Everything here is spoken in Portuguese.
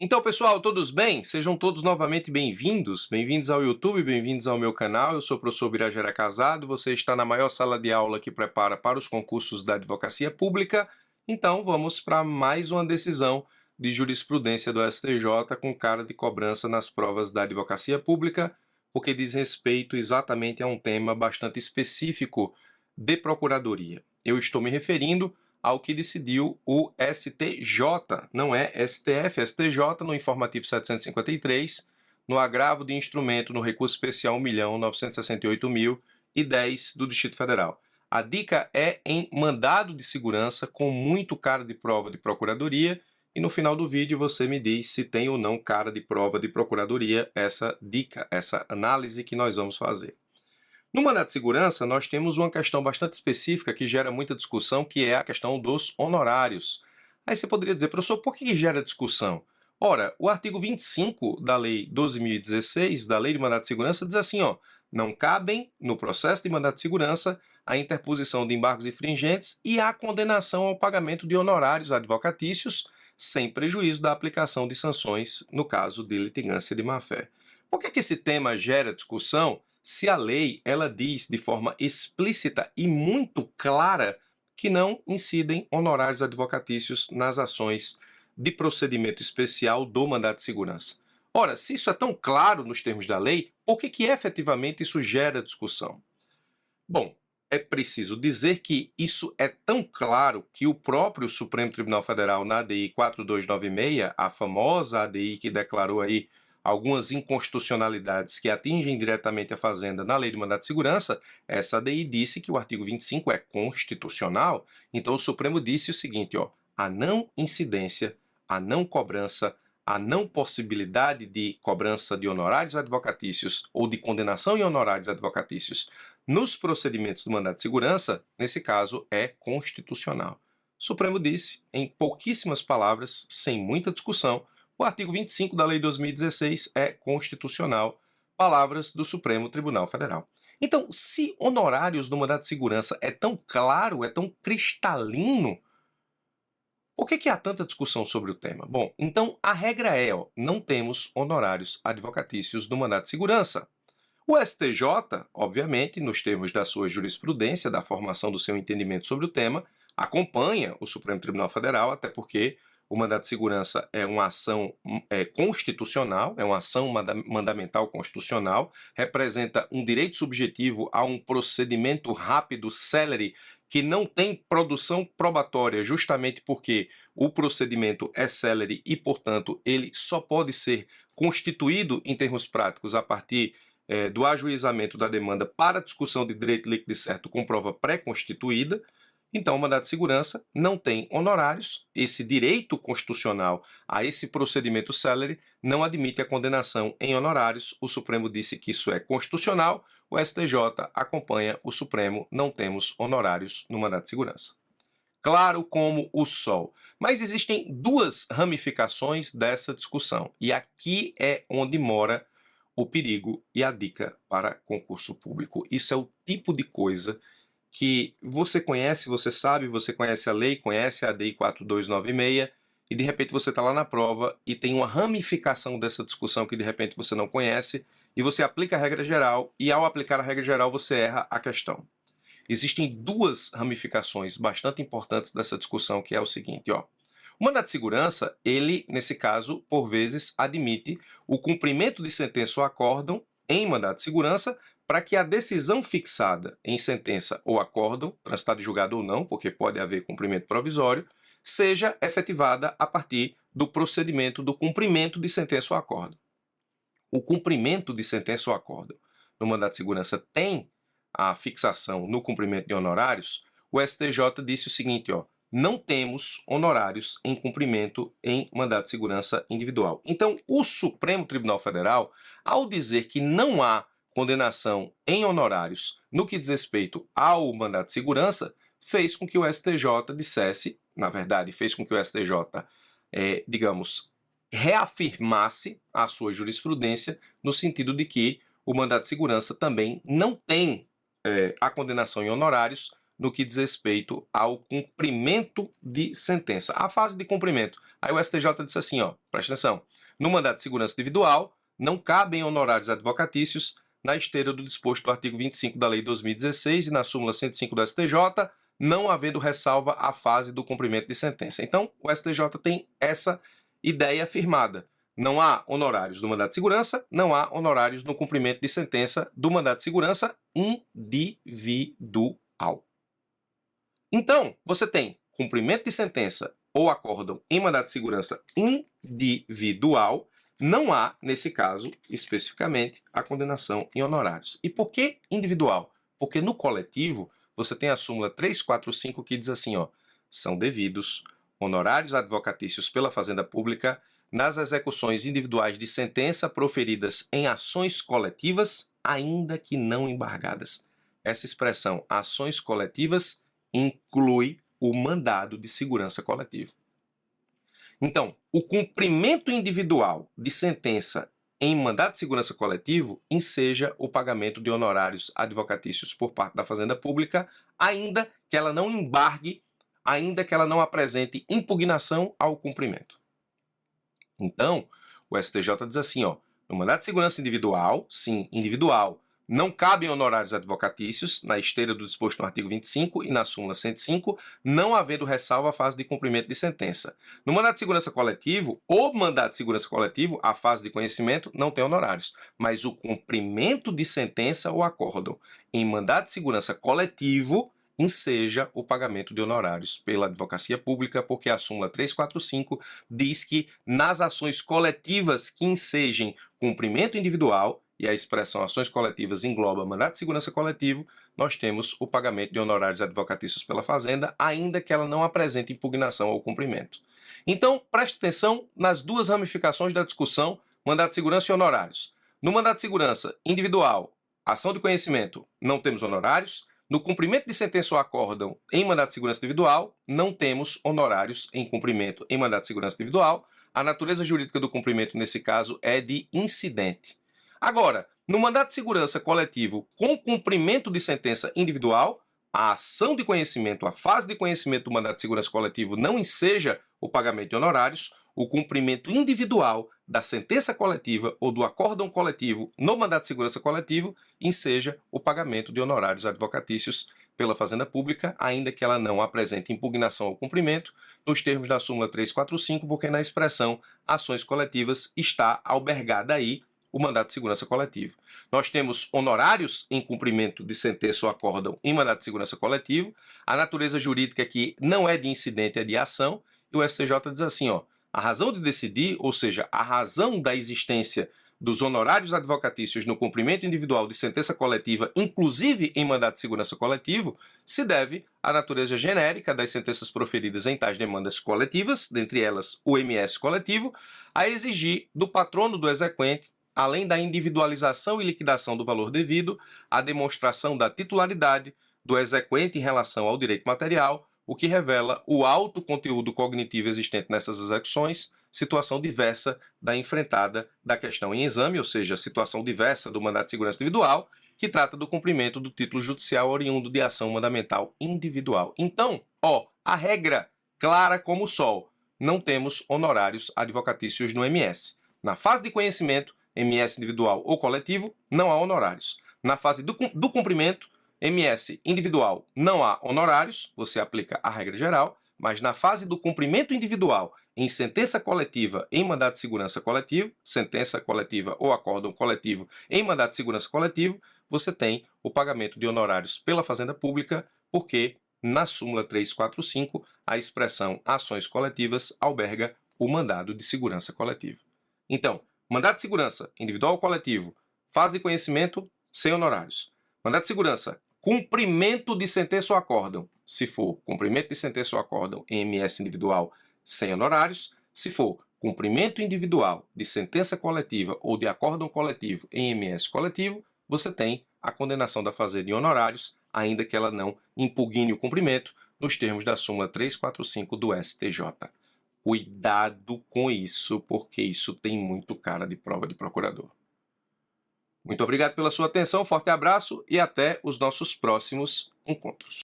Então, pessoal, todos bem? Sejam todos novamente bem-vindos. Bem-vindos ao YouTube, bem-vindos ao meu canal. Eu sou o professor Birajara Casado. Você está na maior sala de aula que prepara para os concursos da advocacia pública. Então, vamos para mais uma decisão de jurisprudência do STJ com cara de cobrança nas provas da advocacia pública, porque diz respeito exatamente a um tema bastante específico de procuradoria. Eu estou me referindo ao que decidiu o STJ, não é STF, STJ, no informativo 753, no agravo de instrumento no recurso especial 1.968.010 do Distrito Federal. A dica é em mandado de segurança com muito cara de prova de procuradoria, e no final do vídeo você me diz se tem ou não cara de prova de procuradoria essa dica, essa análise que nós vamos fazer. No mandado de segurança, nós temos uma questão bastante específica que gera muita discussão, que é a questão dos honorários. Aí você poderia dizer, professor, por que gera discussão? Ora, o artigo 25 da Lei 12.016, da Lei de Mandado de Segurança, diz assim, ó, não cabem, no processo de mandado de segurança, a interposição de embargos infringentes e a condenação ao pagamento de honorários advocatícios, sem prejuízo da aplicação de sanções no caso de litigância de má-fé. Por que esse tema gera discussão? Se a lei ela diz de forma explícita e muito clara que não incidem honorários advocatícios nas ações de procedimento especial do mandado de segurança. Ora, se isso é tão claro nos termos da lei, por que efetivamente isso gera discussão? Bom, é preciso dizer que isso é tão claro que o próprio Supremo Tribunal Federal, na ADI 4296, a famosa ADI que declarou aí algumas inconstitucionalidades que atingem diretamente a Fazenda na Lei de Mandado de Segurança, essa ADI disse que o artigo 25 é constitucional, então o Supremo disse o seguinte, ó, a não incidência, a não cobrança, a não possibilidade de cobrança de honorários advocatícios ou de condenação em honorários advocatícios nos procedimentos do mandado de segurança, nesse caso, é constitucional. O Supremo disse, em pouquíssimas palavras, sem muita discussão, o artigo 25 da Lei 2016 é constitucional, palavras do Supremo Tribunal Federal. Então, se honorários do mandado de segurança é tão claro, é tão cristalino, por que há tanta discussão sobre o tema? Bom, então a regra é, ó, não temos honorários advocatícios do mandado de segurança. O STJ, obviamente, nos termos da sua jurisprudência, da formação do seu entendimento sobre o tema, acompanha o Supremo Tribunal Federal, até porque o mandado de segurança é uma ação constitucional, é uma ação mandamental constitucional, representa um direito subjetivo a um procedimento rápido, célere, que não tem produção probatória, justamente porque o procedimento é célere e, portanto, ele só pode ser constituído em termos práticos a partir do ajuizamento da demanda para discussão de direito líquido e certo com prova pré-constituída. Então, o mandado de segurança não tem honorários, esse direito constitucional a esse procedimento célere não admite a condenação em honorários. O Supremo disse que isso é constitucional, o STJ acompanha o Supremo, não temos honorários no mandado de segurança. Claro como o sol. Mas existem duas ramificações dessa discussão, e aqui é onde mora o perigo e a dica para concurso público. Isso é o tipo de coisa que você conhece, você sabe, você conhece a lei, conhece a ADI 4296, e de repente você está lá na prova e tem uma ramificação dessa discussão que de repente você não conhece, e você aplica a regra geral, e ao aplicar a regra geral você erra a questão. Existem duas ramificações bastante importantes dessa discussão, que é o seguinte, ó. O mandado de segurança, ele, nesse caso, por vezes, admite o cumprimento de sentença ou acórdão em mandado de segurança para que a decisão fixada em sentença ou acórdão, transitada em julgado ou não, porque pode haver cumprimento provisório, seja efetivada a partir do procedimento do cumprimento de sentença ou acórdão. O cumprimento de sentença ou acórdão no mandado de segurança tem a fixação no cumprimento de honorários. O STJ disse o seguinte, ó, não temos honorários em cumprimento em mandado de segurança individual. Então, o Supremo Tribunal Federal, ao dizer que não há condenação em honorários no que diz respeito ao mandado de segurança, fez com que o STJ dissesse, na verdade, fez com que o STJ, digamos, reafirmasse a sua jurisprudência no sentido de que o mandado de segurança também não tem a condenação em honorários no que diz respeito ao cumprimento de sentença. A fase de cumprimento. Aí o STJ disse assim, ó, presta atenção, No mandado de segurança individual, não cabem honorários advocatícios na esteira do disposto do artigo 25 da Lei 2016 e na súmula 105 do STJ, não havendo ressalva à fase do cumprimento de sentença. Então, o STJ tem essa ideia afirmada. Não há honorários no mandado de segurança, não há honorários no cumprimento de sentença do mandado de segurança individual. Então, você tem cumprimento de sentença ou acórdão em mandado de segurança individual, não há, nesse caso, especificamente, a condenação em honorários. E por que individual? Porque no coletivo, você tem a súmula 345 que diz assim, ó, são devidos honorários advocatícios pela Fazenda Pública nas execuções individuais de sentença proferidas em ações coletivas, ainda que não embargadas. Essa expressão, ações coletivas, inclui o mandado de segurança coletivo. Então, o cumprimento individual de sentença em mandado de segurança coletivo enseja o pagamento de honorários advocatícios por parte da Fazenda Pública, ainda que ela não embargue, ainda que ela não apresente impugnação ao cumprimento. Então, o STJ diz assim, ó, no mandado de segurança individual, sim, individual, não cabem honorários advocatícios na esteira do disposto no artigo 25 e na súmula 105, não havendo ressalva à fase de cumprimento de sentença. No mandado de segurança coletivo, o mandado de segurança coletivo, a fase de conhecimento, não tem honorários, mas o cumprimento de sentença ou acórdão em mandado de segurança coletivo enseja o pagamento de honorários pela advocacia pública, porque a súmula 345 diz que nas ações coletivas que ensejem cumprimento individual, e a expressão ações coletivas engloba mandado de segurança coletivo, nós temos o pagamento de honorários advocatícios pela Fazenda, ainda que ela não apresente impugnação ao cumprimento. Então, preste atenção nas duas ramificações da discussão, mandado de segurança e honorários. No mandado de segurança individual, ação de conhecimento, não temos honorários. No cumprimento de sentença ou acórdão em mandado de segurança individual, não temos honorários em cumprimento em mandado de segurança individual. A natureza jurídica do cumprimento, nesse caso, é de incidente. Agora, no mandado de segurança coletivo com cumprimento de sentença individual, a ação de conhecimento, a fase de conhecimento do mandado de segurança coletivo não enseja o pagamento de honorários, o cumprimento individual da sentença coletiva ou do acórdão coletivo no mandado de segurança coletivo enseja o pagamento de honorários advocatícios pela Fazenda Pública, ainda que ela não apresente impugnação ao cumprimento, nos termos da súmula 345, porque na expressão ações coletivas está albergada aí o mandado de segurança coletivo. Nós temos honorários em cumprimento de sentença ou acórdão em mandado de segurança coletivo. A natureza jurídica aqui não é de incidente, é de ação. E o STJ diz assim, ó, a razão de decidir, ou seja, a razão da existência dos honorários advocatícios no cumprimento individual de sentença coletiva, inclusive em mandado de segurança coletivo, se deve à natureza genérica das sentenças proferidas em tais demandas coletivas, dentre elas o MS coletivo, a exigir do patrono do exequente, além da individualização e liquidação do valor devido, a demonstração da titularidade do exequente em relação ao direito material, o que revela o alto conteúdo cognitivo existente nessas execuções, situação diversa da enfrentada da questão em exame, ou seja, situação diversa do mandado de segurança individual, que trata do cumprimento do título judicial oriundo de ação mandamental individual. Então, ó, a regra clara como o sol, não temos honorários advocatícios no MS. Na fase de conhecimento, MS individual ou coletivo, não há honorários. Na fase do cumprimento, MS individual, não há honorários, você aplica a regra geral, mas na fase do cumprimento individual, em sentença coletiva em mandado de segurança coletivo, sentença coletiva ou acórdão coletivo em mandado de segurança coletivo, você tem o pagamento de honorários pela Fazenda Pública, porque na súmula 345, a expressão ações coletivas alberga o mandado de segurança coletivo. Então, mandado de segurança, individual ou coletivo, fase de conhecimento, sem honorários. Mandado de segurança, cumprimento de sentença ou acórdão. Se for cumprimento de sentença ou acórdão em MS individual, sem honorários. Se for cumprimento individual de sentença coletiva ou de acórdão coletivo em MS coletivo, você tem a condenação da Fazenda em honorários, ainda que ela não impugne o cumprimento, nos termos da súmula 345 do STJ. Cuidado com isso, porque isso tem muito cara de prova de procurador. Muito obrigado pela sua atenção, forte abraço e até os nossos próximos encontros.